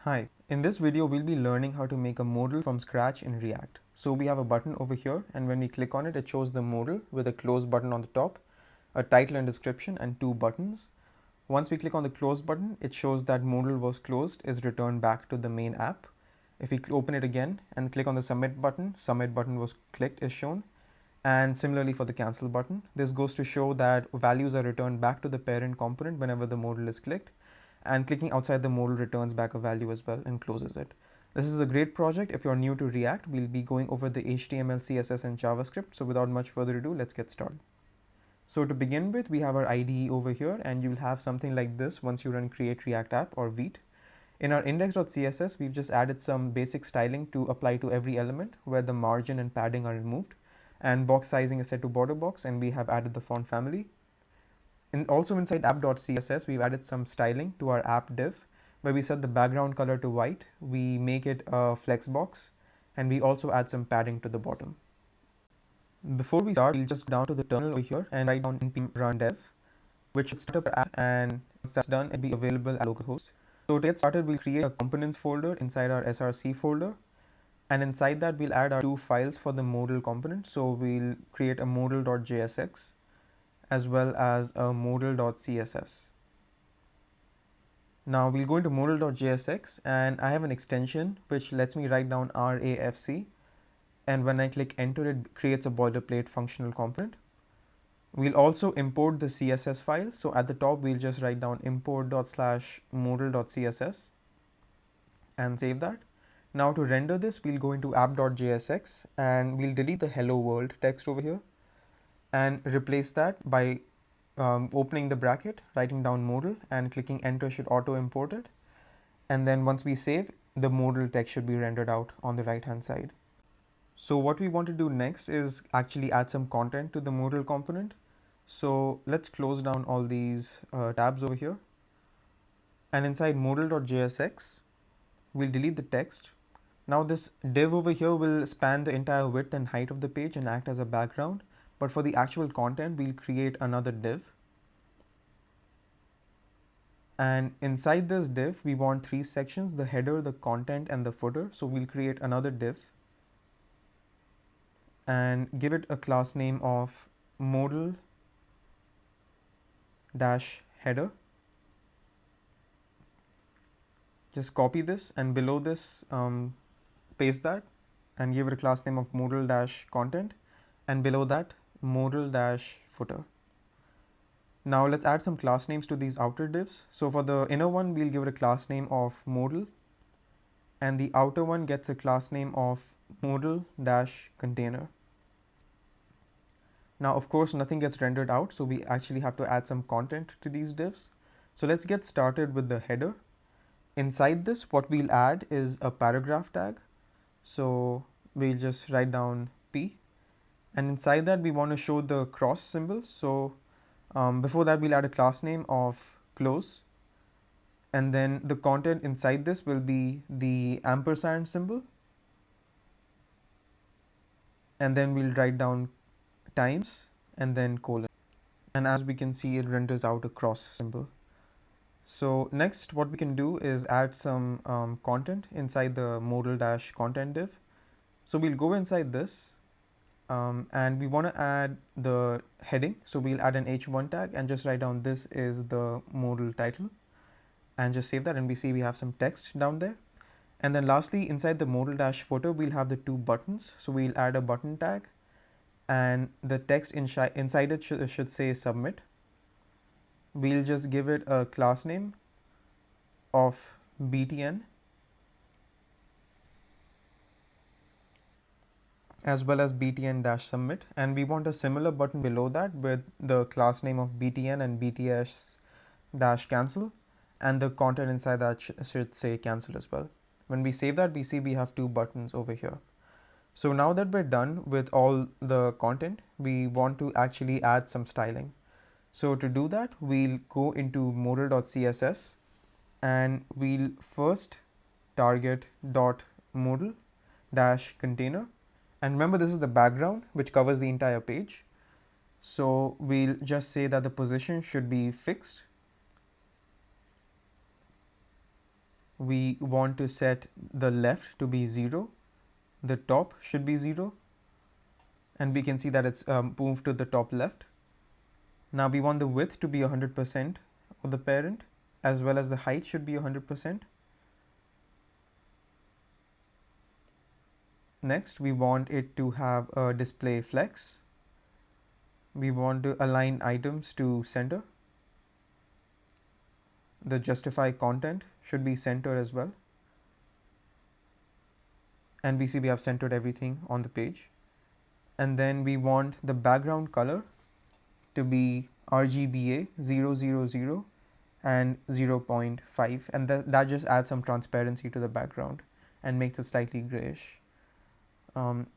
Hi, in this video we'll be learning how to make a modal from scratch in React. So we have a button over here, and when we click on it, it shows the modal with a close button on the top, a title and description, and two buttons. Once we click on the close button, it shows that modal was closed is returned back to the main app. If we open it again and click on the submit button was clicked is shown. And similarly for the cancel button, this goes to show that values are returned back to the parent component whenever the modal is clicked, and clicking outside the modal returns back a value as well and closes it. This is a great project. If you're new to React, we'll be going over the HTML, CSS, and JavaScript. So without much further ado, let's get started. So to begin with, we have our IDE over here, and you'll have something like this once you run create React app or Vite. In our index.css, we've just added some basic styling to apply to every element where the margin and padding are removed, and box sizing is set to border box, and we have added the font family. Also inside app.css, we've added some styling to our app div where we set the background color to white, we make it a flex box, and we also add some padding to the bottom. Before we start, we'll just go down to the terminal over here and write down npm run dev, which will start up our app, and once that's done, it'll be available at localhost. So to get started, we'll create a components folder inside our src folder, and inside that we'll add our two files for the modal component. So we'll create a modal.jsx as well as a modal.css. Now we'll go into modal.jsx, and I have an extension which lets me write down RAFC, and when I click enter, it creates a boilerplate functional component. We'll also import the CSS file. So at the top, we'll just write down import./modal.css and save that. Now to render this, we'll go into app.jsx and we'll delete the hello world text over here and replace that by opening the bracket, writing down modal, and clicking enter should auto import it. And then once we save, the modal text should be rendered out on the right hand side. So what we want to do next is actually add some content to the modal component. So let's close down all these tabs over here. And inside modal.jsx, we'll delete the text. Now this div over here will span the entire width and height of the page and act as a background. But for the actual content, we'll create another div. And inside this div, we want three sections: the header, the content, and the footer. So we'll create another div and give it a class name of modal-header. Just copy this, and below this, paste that and give it a class name of modal-content, and below that, modal-footer. Now let's add some class names to these outer divs. So for the inner one, we'll give it a class name of modal, and the outer one gets a class name of modal-container. Now, of course, nothing gets rendered out, so we actually have to add some content to these divs. So let's get started with the header. Inside this, what we'll add is a paragraph tag. So we'll just write down P, and inside that we want to show the cross symbol. So before that, we'll add a class name of close, and then the content inside this will be the ampersand symbol, and then we'll write down times and then colon, and as we can see, it renders out a cross symbol. So next, what we can do is add some content inside the modal-content div. So we'll go inside this, and we want to add the heading. So we'll add an h1 tag and just write down this is the modal title, and just save that, and we see we have some text down there. And then lastly, inside the modal-footer, we'll have the two buttons. So we'll add a button tag, and the text inside it should say submit. We'll just give it a class name of btn as well as btn-submit, and we want a similar button below that with the class name of btn and bts-cancel, and the content inside that should say cancel as well. When we save that, we see we have two buttons over here. So now that we're done with all the content, we want to actually add some styling. So to do that, we'll go into modal.css, and we'll first target .modal-container. And remember, this is the background which covers the entire page. So we'll just say that the position should be fixed. we want to set the left to be 0, the top should be 0, and we can see that it's moved to the top left. Now we want the width to be 100% of the parent, as well as the height should be 100%. Next, we want it to have a display flex. We want to align items to center. The justify content should be center as well. And we see we have centered everything on the page. And then we want the background color to be RGBA 000 and 0.5, and that just adds some transparency to the background and makes it slightly grayish.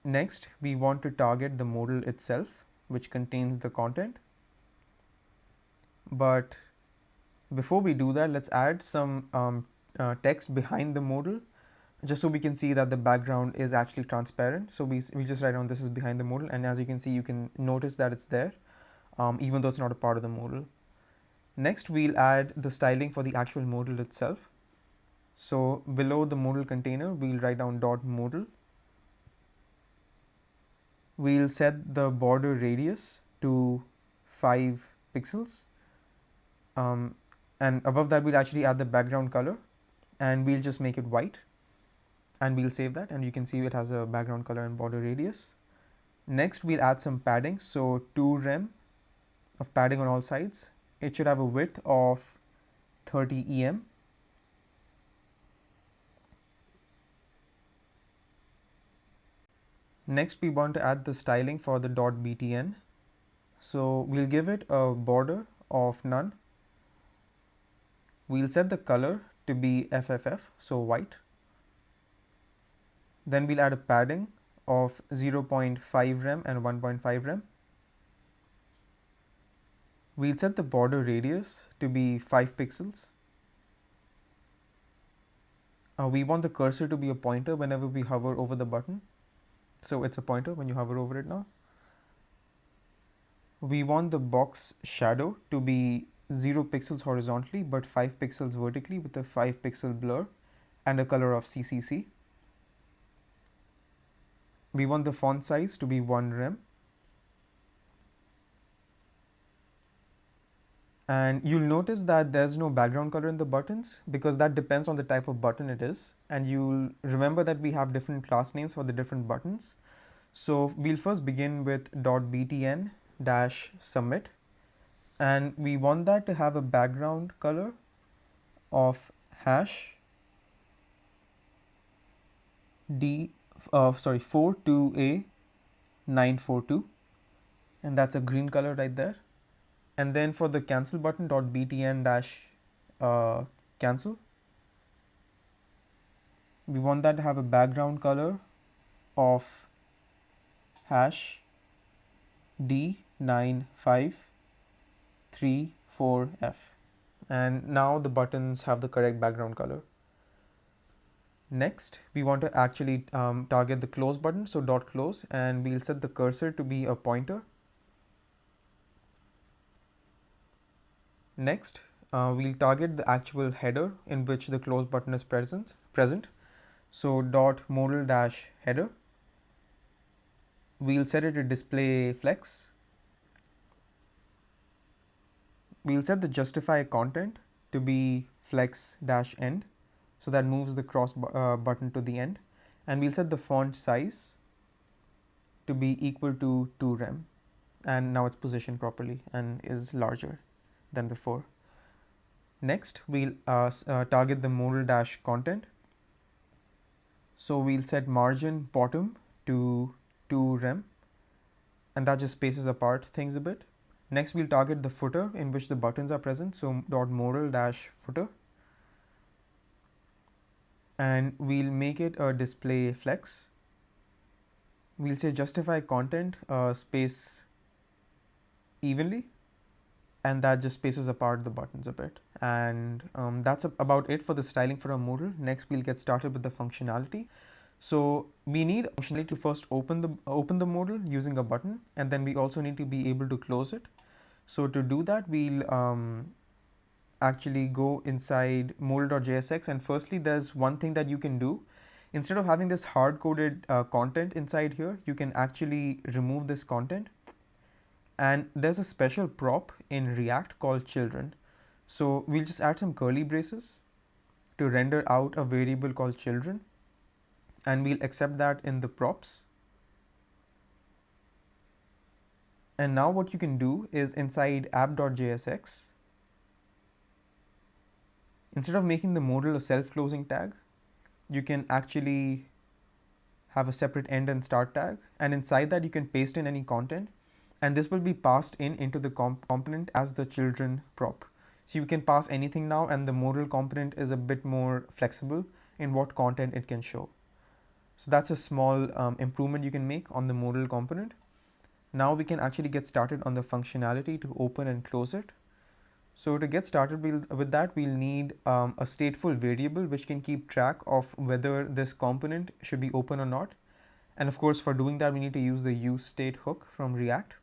Next, we want to target the modal itself, which contains the content. But before we do that, let's add some text behind the modal, just so we can see that the background is actually transparent. So we just write down this is behind the modal, and as you can see, you can notice that it's there, even though it's not a part of the modal. Next, we'll add the styling for the actual modal itself. So below the modal container, we'll write down .modal. We'll set the border radius to 5 pixels. And above that, we'll actually add the background color, and we'll just make it white. And we'll save that, and you can see it has a background color and border radius. Next, we'll add some padding. So 2 rem of padding on all sides. It should have a width of 30 em. Next, we want to add the styling for the .btn. So we'll give it a border of none. We'll set the color to be FFF, so white. Then we'll add a padding of 0.5 rem and 1.5 rem. We'll set the border radius to be 5 pixels. We want the cursor to be a pointer whenever we hover over the button. So it's a pointer when you hover over it now. We want the box shadow to be 0 pixels horizontally but 5 pixels vertically with a 5 pixel blur and a color of CCC. We want the font size to be 1 rem. And you'll notice that there's no background color in the buttons because that depends on the type of button it is. And you'll remember that we have different class names for the different buttons. So we'll first begin with .btn-submit. And we want that to have a background color of hash 42A942. And that's a green color right there. And then for the cancel button, .btn-cancel, we want that to have a background color of hash D9534F. And now the buttons have the correct background color. Next, we want to actually target the close button, so .close, and we'll set the cursor to be a pointer. Next, we'll target the actual header in which the close button is present. So .modal-header. We'll set it to display flex. We'll set the justify content to be flex-end, so that moves the cross button to the end. And we'll set the font size to be equal to 2 rem. And now it's positioned properly and is larger than before. Next, we'll target the modal-content. So we'll set margin bottom to 2 rem, and that just spaces apart things a bit. Next, we'll target the footer in which the buttons are present, so .modal-footer. And we'll make it a display flex. We'll say justify content space evenly, and that just spaces apart the buttons a bit. And that's about it for the styling for a modal. Next, we'll get started with the functionality. So we need functionality to first open the modal using a button, and then we also need to be able to close it. So to do that, we'll actually go inside modal.jsx, and firstly there's one thing that you can do. Instead of having this hard-coded content inside here, you can actually remove this content, and there's a special prop in React called children. So we'll just add some curly braces to render out a variable called children, and we'll accept that in the props. And now what you can do is inside app.jsx, instead of making the modal a self-closing tag, you can actually have a separate end and start tag, and inside that you can paste in any content, and this will be passed into the component as the children prop. So you can pass anything now, and the modal component is a bit more flexible in what content it can show. So that's a small improvement you can make on the modal component. Now we can actually get started on the functionality to open and close it. So to get started with that, we'll need a stateful variable which can keep track of whether this component should be open or not. And of course, for doing that, we need to use the useState hook from React.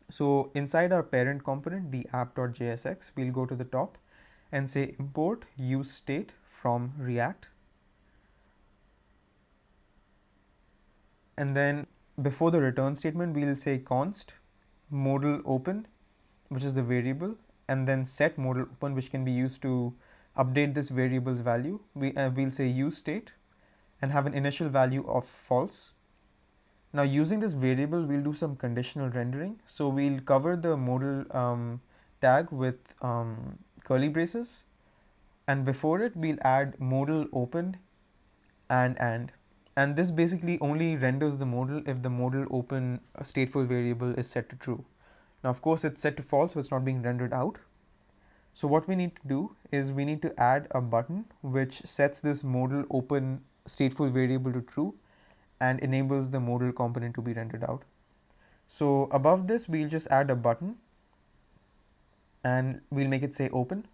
So inside our parent component, the app.jsx, we'll go to the top and say import useState from React. And then before the return statement, we'll say const modal open, which is the variable, and then set modal open, which can be used to update this variable's value. We'll say useState and have an initial value of false. Now using this variable, we'll do some conditional rendering. So we'll cover the modal tag with curly braces, and before it we'll add modal open and this basically only renders the modal if the modal open stateful variable is set to true. Now of course it's set to false, so it's not being rendered out. So what we need to do is we need to add a button which sets this modal open stateful variable to true and enables the modal component to be rendered out. So above this, we'll just add a button and we'll make it say open.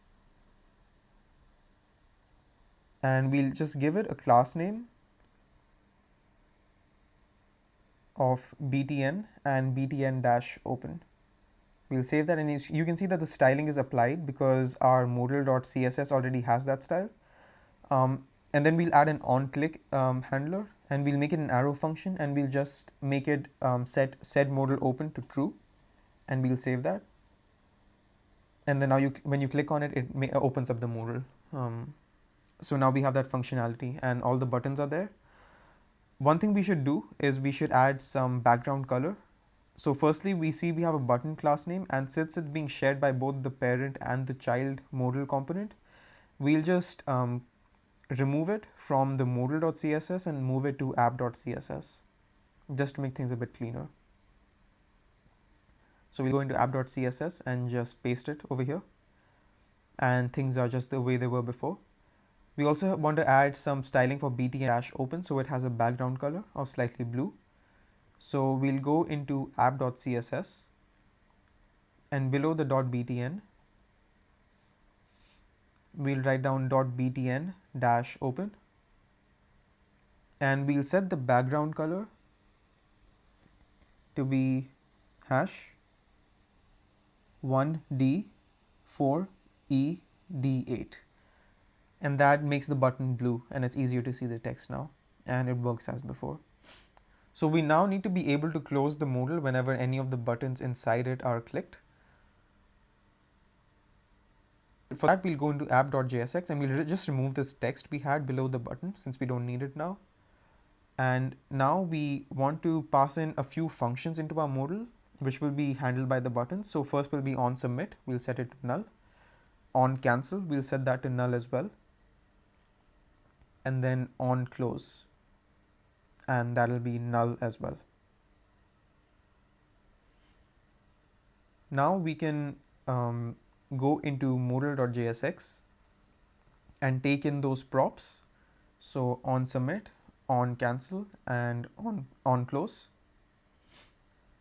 And we'll just give it a class name of btn and btn-open. We'll save that, and you can see that the styling is applied because our modal.css already has that style. And then we'll add an onClick handler, and we'll make it an arrow function, and we'll just make it set modal open to true, and we'll save that. And then now when you click on it, it opens up the modal. So now we have that functionality and all the buttons are there. One thing we should do is we should add some background color. So firstly, we see we have a button class name, and since it's being shared by both the parent and the child modal component, we'll just remove it from the modal.css and move it to app.css just to make things a bit cleaner. So we'll go into app.css and just paste it over here, and things are just the way they were before. We also want to add some styling for btn-open, so it has a background color of slightly blue. So we'll go into app.css, and below the .btn, we'll write down .btn-open, and we'll set the background color to be #1d4ed8, and that makes the button blue, and it's easier to see the text now, and it works as before. So we now need to be able to close the modal whenever any of the buttons inside it are clicked. For that, we'll go into app.jsx, and we'll just remove this text we had below the button since we don't need it now. And now we want to pass in a few functions into our modal, which will be handled by the buttons. So first will be on submit, we'll set it to null. On cancel, we'll set that to null as well. And then on close, and that'll be null as well. Now we can go into modal.jsx and take in those props. So on submit, on cancel, and on close.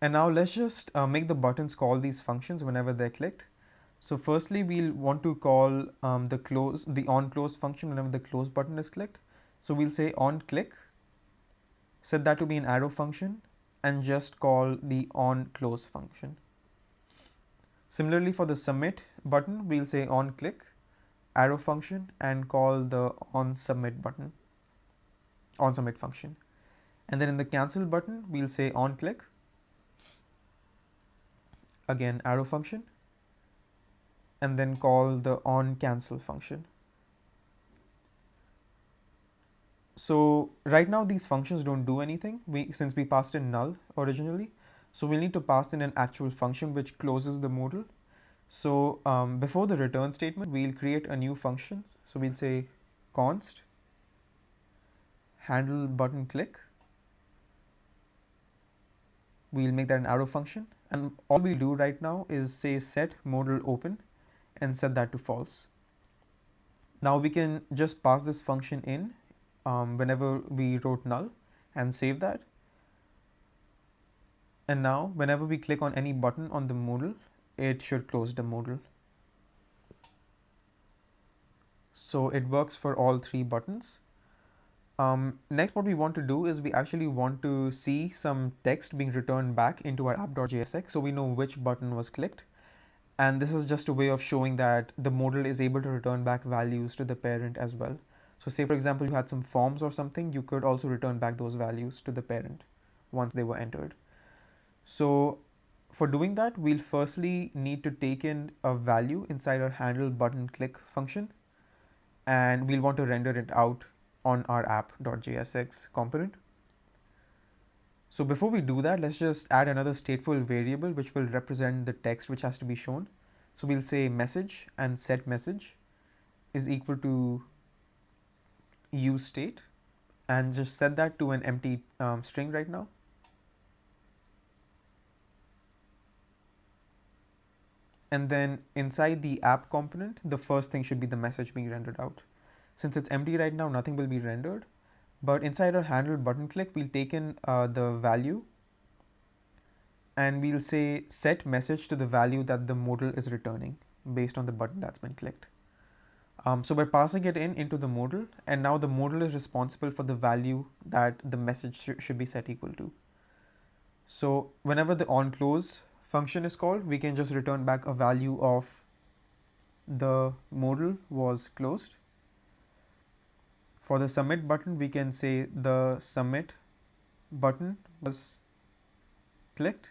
And now let's just make the buttons call these functions whenever they're clicked. So firstly, we'll want to call the on close function whenever the close button is clicked. So we'll say on click, set that to be an arrow function, and just call the on close function. Similarly, for the submit button, we'll say on click arrow function and call the on submit function. And then in the cancel button, we'll say on click, again arrow function, and then call the on cancel function. So right now these functions don't do anything since we passed in null originally. So we'll need to pass in an actual function which closes the modal. So before the return statement, we'll create a new function. So we'll say const handle button click. We'll make that an arrow function, and all we'll do right now is say set modal open and set that to false. Now we can just pass this function in whenever we wrote null and save that. And now whenever we click on any button on the modal, it should close the modal. So it works for all three buttons. Next, what we want to do is we actually want to see some text being returned back into our app.jsx so we know which button was clicked. And this is just a way of showing that the modal is able to return back values to the parent as well. So say for example, you had some forms or something, you could also return back those values to the parent once they were entered. So for doing that, we'll firstly need to take in a value inside our handle button click function, and we'll want to render it out on our app.jsx component. So before we do that, let's just add another stateful variable which will represent the text which has to be shown. So we'll say message and set message is equal to use state, and just set that to an empty string right now. And then inside the app component, the first thing should be the message being rendered out. Since it's empty right now, nothing will be rendered. But inside our handle button click, we'll take in the value, and we'll say set message to the value that the modal is returning based on the button that's been clicked. So we're passing it into the modal, and now the modal is responsible for the value that the message should be set equal to. So whenever the onClose function is called, we can just return back a value of the modal was closed. For the submit button, we can say the submit button was clicked.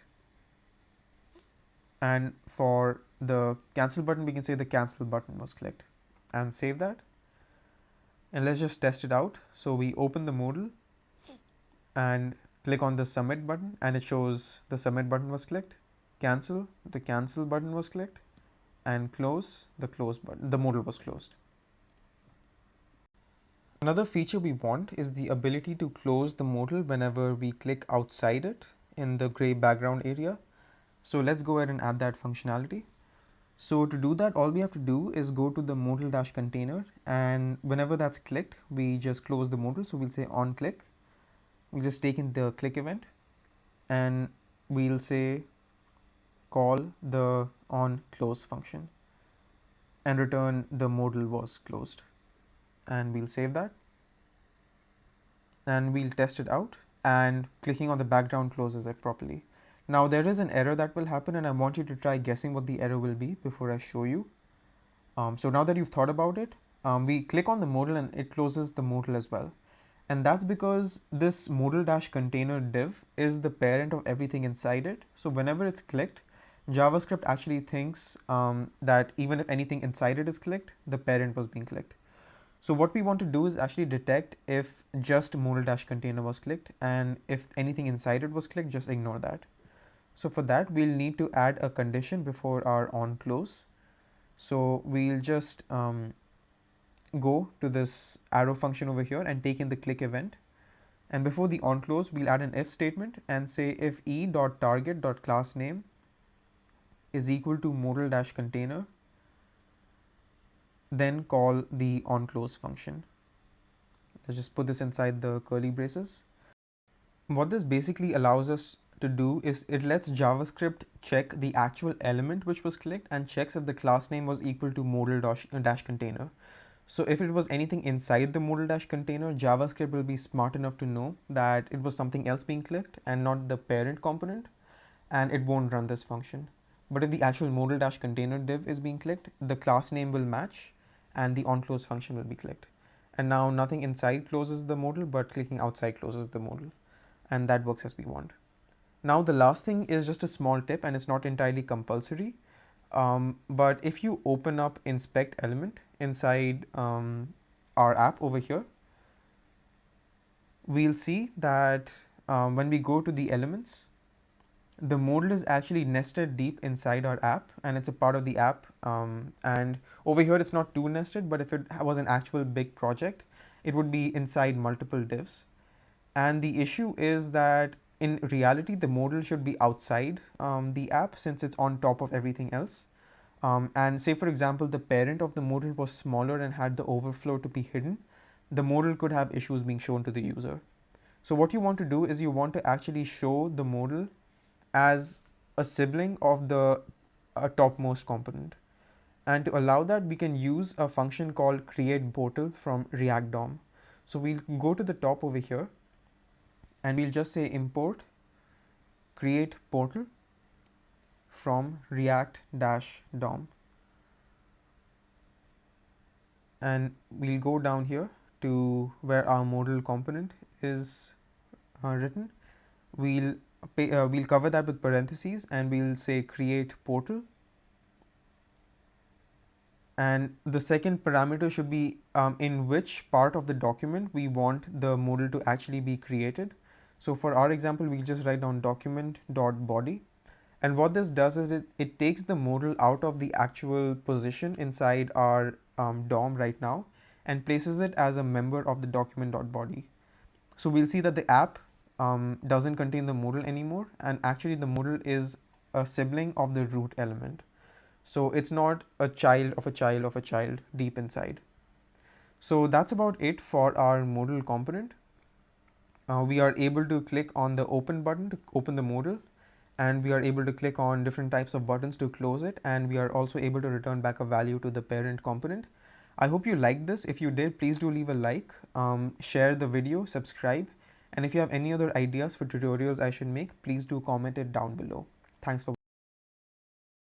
And for the cancel button, we can say the cancel button was clicked, and save that. And let's just test it out. So we open the modal and click on the submit button, and it shows the submit button was clicked, cancel, the cancel button was clicked, and close, the close button, the modal was closed. Another feature we want is the ability to close the modal whenever we click outside it in the gray background area. So let's go ahead and add that functionality. So to do that, all we have to do is go to the modal-container, and whenever that's clicked, we just close the modal. So we'll say on click, we just take in the click event, and we'll say call the on close function and return the modal was closed, and we'll save that, and we'll test it out, and clicking on the background closes it properly. Now there is an error that will happen, and I want you to try guessing what the error will be before I show you. So now that you've thought about it, we click on the modal and it closes the modal as well. And that's because this modal-container div is the parent of everything inside it. So whenever it's clicked, JavaScript actually thinks that even if anything inside it is clicked, the parent was being clicked. So what we want to do is actually detect if just modal-container was clicked, and if anything inside it was clicked, just ignore that. So for that, we'll need to add a condition before our on close. So we'll just go to this arrow function over here and take in the click event. And before the on close, we'll add an if statement and say if e.target.className is equal to modal-container, then call the on close function. Let's just put this inside the curly braces. What this basically allows us to do is it lets JavaScript check the actual element which was clicked and checks if the class name was equal to modal-container. So if it was anything inside the modal-container, JavaScript will be smart enough to know that it was something else being clicked and not the parent component, and it won't run this function. But if the actual modal-container div is being clicked, the class name will match and the onClose function will be clicked. And now nothing inside closes the modal, but clicking outside closes the modal. And that works as we want. Now the last thing is just a small tip, and it's not entirely compulsory. But if you open up inspect element inside our app over here, we'll see that when we go to the elements, the modal is actually nested deep inside our app, and it's a part of the app. And over here, it's not too nested, but if it was an actual big project, it would be inside multiple divs. And the issue is that in reality, the modal should be outside the app since it's on top of everything else. And say, for example, the parent of the modal was smaller and had the overflow to be hidden, the modal could have issues being shown to the user. So what you want to do is you want to actually show the modal as a sibling of the topmost component. And to allow that, we can use a function called createPortal from React DOM. So we'll go to the top over here and we'll just say import createPortal from React-DOM. And we'll go down here to where our modal component is written. We'll cover that with parentheses and we'll say createPortal. And the second parameter should be in which part of the document we want the modal to actually be created. So for our example, we'll just write down document.body. And what this does is it takes the modal out of the actual position inside our DOM right now and places it as a member of the document.body. So we'll see that the app doesn't contain the modal anymore, and actually the modal is a sibling of the root element. So it's not a child of a child of a child deep inside. So that's about it for our modal component. We are able to click on the open button to open the modal, and we are able to click on different types of buttons to close it, and we are also able to return back a value to the parent component. I hope you liked this. If you did, please do leave a like, share the video, subscribe, and if you have any other ideas for tutorials I should make, please do comment it down below. Thanks for